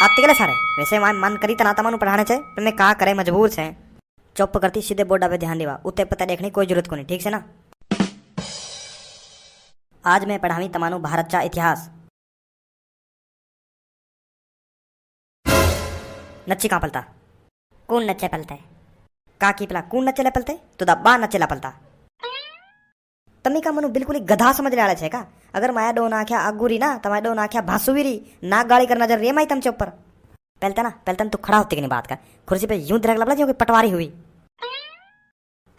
आते गले सारे वैसे मां मन करी तना तमानु पढ़ाने छे पर मैं का करे मजबूर छे। चुप करती सीधे बोर्डा पे ध्यान देवा उते पता देखने कोई जरूरत कोनी ठीक से ना। आज मैं पढ़ावी तमानु भारत चा इतिहास। नच्ची कहाँ पलता कौन नचे पलते का की पला कौन नचेला पलते तो दब्बा नचेला पलता। तमी का मनु बिल्कुल ही गधा समझ ले छे का। अगर माया डो नाख्या आगुरी ना तमाया डो नाख्या भासुवीरी नाक गाली कर नजर रे माई तम ऊपर पहलता ना तू खड़ा होती की नहीं बात का कुर्सी पे यूं धरक लपला जो कि पटवारी हुई।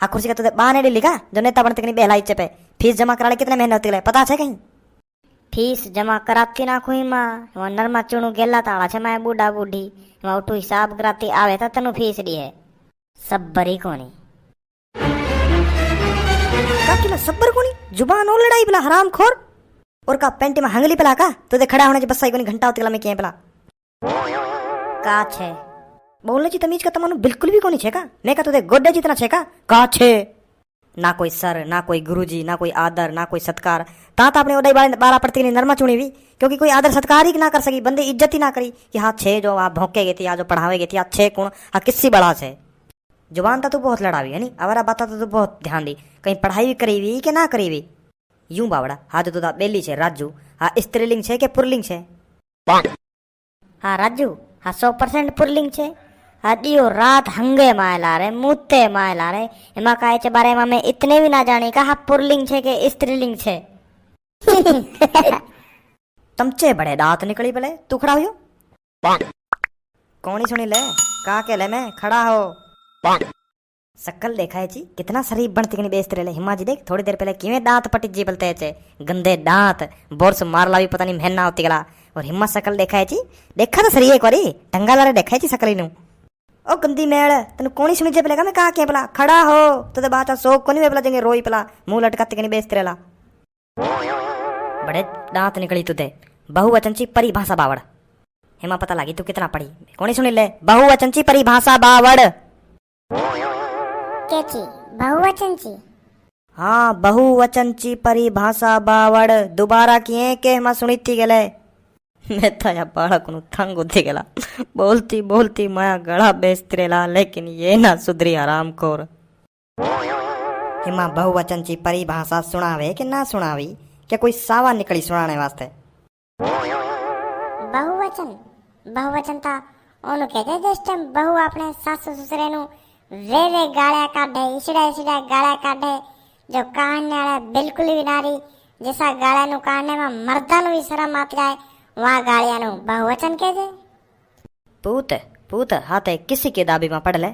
हाँ कुर्सी का तुझे बहाने डिली का जो नेता बनते नहीं बेहला इच्चे पे फीस जमा कराने कितने महीने होती पता है कहीं। फीस जमा कराती ना कोई माँ वहाँ नरमा चूणू गेला ताड़ा छे मैं बूढ़ा बूढ़ी वहाँ उठू हिसाब कराती आवे तो तनु फीस दी है सब बरी कोनी का किला सब्बर कोनी जुबान और लड़ाई पला हराम खोर और का पेंट में हंगली पला का तुझे खड़ा होने बस कोनी घंटा होती में क्या पला का छे बोलने की तमीज का तमानु बिल्कुल भी कोनी छे का। मैं का तुझे गोड्डे जितना छे का छे ना कोई सर ना कोई गुरुजी ना कोई आदर ना कोई सत्कार ता अपने ओडई बारा पड़ती नहीं नरमा चुनी हुई क्योंकि कोई आदर सत्कार ही ना कर सकी बंदे इज्जत ही ना करी कि हाँ छे जो आप भौंके गई थी या जो पढ़ावे गई थी हाँ छे कौन हाँ किसी बड़ा छे। जुबान तो बहुत लड़ावी है नी अवरा बात तो बहुत ध्यान दी कहीं पढ़ाई भी करी हुई कि ना करी हुई। यूं बावड़ा हाँ तो बेली छे राजू हाँ स्त्रीलिंग छे के पुरलिंग छे। हाँ राजू हाँ 100% पुरलिंग छे। हाँ दियो रात हंगे मायला रे मुते मायला रे एमा काहे चे बारे में मैं इतने भी ना जानी का हाँ पुरलिंग छे के स्त्रीलिंग छे। तमचे बड़े दांत निकली पले तू खड़ा हो कौनी सुनी ले का के ले मैं खड़ा हो सकल देखा है जी कितना शरीफ बनती कि बेचते रहे हिमा जी देख थोड़ी देर पहले किवें दांत पटी जी बलते चे गंदे दांत बोर्स मारला भी पता नहीं महना होती गला और हिम्मत सकल देखा है जी देखा तो सही एक बारी ढंगा लारे देखा है जी सकल नु ओ गंदी मेल तेन कोनी सुनी जे पलेगा मैं का के पला खड़ा हो तो बात सो कोनी वे पला जंगे रोई पला मुंह लटकाते कि बेचते रहला बड़े दांत निकली तुझे बहुवचन ची परिभाषा बावड़ हिमा पता लगी तू कितना पढ़ी कोनी सुनी ले बहुवचन ची परिभाषा बावड़ केची बहुवचन ची हाँ बहुवचन ची परिभाषा बावड़ दोबारा किए के हिमा सुनी थी गले मैं था या बालक नु थंग उठी गला बोलती बोलती माया गला बेचती रेला लेकिन ये ना सुधरी हराम खोर। हिमा बहुवचन ची परिभाषा सुनावे कि ना सुनावी क्या कोई सावा निकली सुनाने वास्ते। बहुवचन बहुवचन ता ओनु कहते जिस टाइम बहु अपने सासु ससुरे नु वे गालियां काढे इसड़ा गालियां काढे जो काढ़ने वाला बिल्कुल भी नारी जैसा गालियां नु काढ़ने में मर्दा नु भी शर्म आती जाए वहाँ गालियां नु बहुवचन कहते। पूत पूत हाथे किसी किताबी में पढ़ ले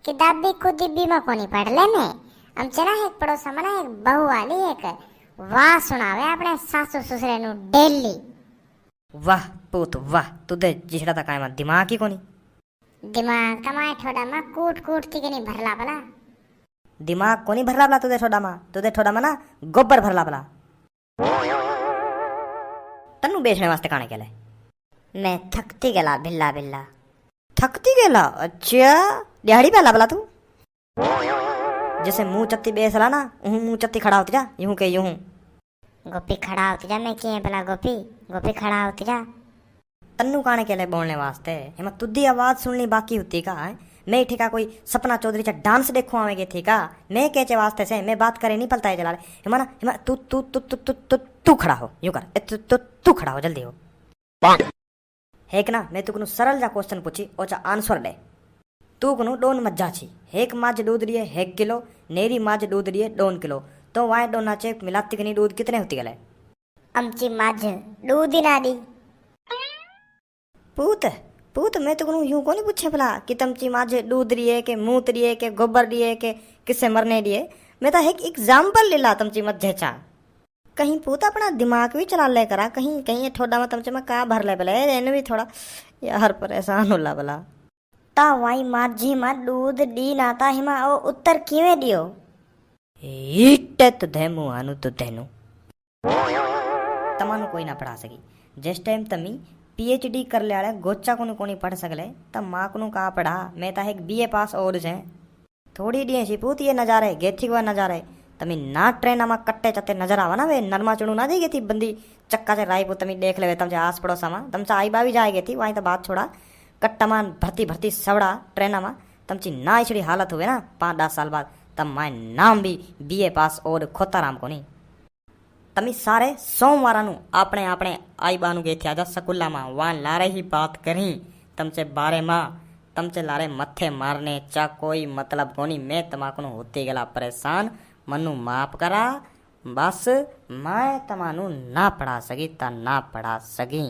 किताबी कुदिबी में कोनी पढ़ ले मैं हम चला एक पड़ोसा मना एक बहु वाली एक वाह सुनावे अपने सासु ससुरे नु डेली। वाह पूत वाह तुझे जिसड़ा तक आए दिमाग ही कोनी दिमाग तमाए ठोड़ा में कूट कूट ती के नहीं भरला बला दिमाग कोनी भरला बला तुझे ठोड़ा में ना गोबर भरला बला तन्नू बेचने वास्ते काने के ले मैं थकती गला बिल्ला बिल्ला थकती गेला अच्छा दिहाड़ी पहला बला तू जैसे मुंह चत्ती बेसला ना मुंह चत्ती खड़ा होती जा यूं के यूं गोपी खड़ा होती जा मैं किए भला गोपी गोपी खड़ा होती जा तन्नू काने के लिए बोलने वास्ते हिमा तुद्दी आवाज सुननी बाकी होती का है मैं ठेका कोई सपना चौधरी चा डांस देखो आवेगे थी का मैं केचे वास्ते से मैं बात करे नहीं पलता है जलाले हिमा ना हिमा तू तू तू तू तू तू तू खड़ा हो यूं कर तू खड़ा हो जल्दी हो हेक ना मैं तुकनु सरल जा क्वेश्चन पूछी ओचा आंसर दे तू कनु डोन मज्जा छी हेक माज दूध लिए 1 किलो नेरी माज दूध लिए 2 किलो तो वाए दोना चे मिलाती कनी दूध कितने होती गले अमची माज दूध ही ना दी पूत पूत मैं तो यूं को नहीं पूछे भला कि तमची माजे दूध रिए के मूत रिए के गोबर रिए के किससे मरने दिए मैं तो एक एग्जाम्पल ले ला तमची मध्य चा कहीं पूत अपना दिमाग भी चला ले करा कहीं कहीं थोड़ा में तमचे में का भर ले भले एने भी थोड़ा यार परेशान होला भला ता वाई माजी मा दूध दी नाता हिमा ओ उत्तर किवे दियो ईटे तो धेमु आनु तो धेनु तमानु कोई ना पढ़ा सकी जिस टाइम तमी पीएचडी कर ले गोचा कोनी पढ़ सकले तब माँ को का पढ़ा मैं ता एक बीए पास और है थोड़ी डी सी पूत ये नजारे गेथी को नजारे तमी ना ट्रेन में कट्टे चते नजर आवा ना वे नरमा चुणू ना दी गई थी बंदी चक्का से रायपुर तमी देख ले तमचे आस पड़ोसा में तमचा आई बा भी जाए गई थी वहीं तो बात छोड़ा कट्टा मान भर्ती भर्ती सवड़ा ट्रेन में तमची ना इछड़ी हालत हुए ना 5-10 साल बाद तब मैं नाम भी BA पास और खोताराम को नहीं तमी सारे सोमवार आपने आपने आई बानू गए थे आजा स्कूला में वहाँ लारे ही बात करी तमचे बारे में तमचे लारे मत्थे मारने चा कोई मतलब कोनी मैं तमाकू होती गला परेशान मनु माफ करा बस मैं तमानू ना पढ़ा सकी ता ना पढ़ा सकी।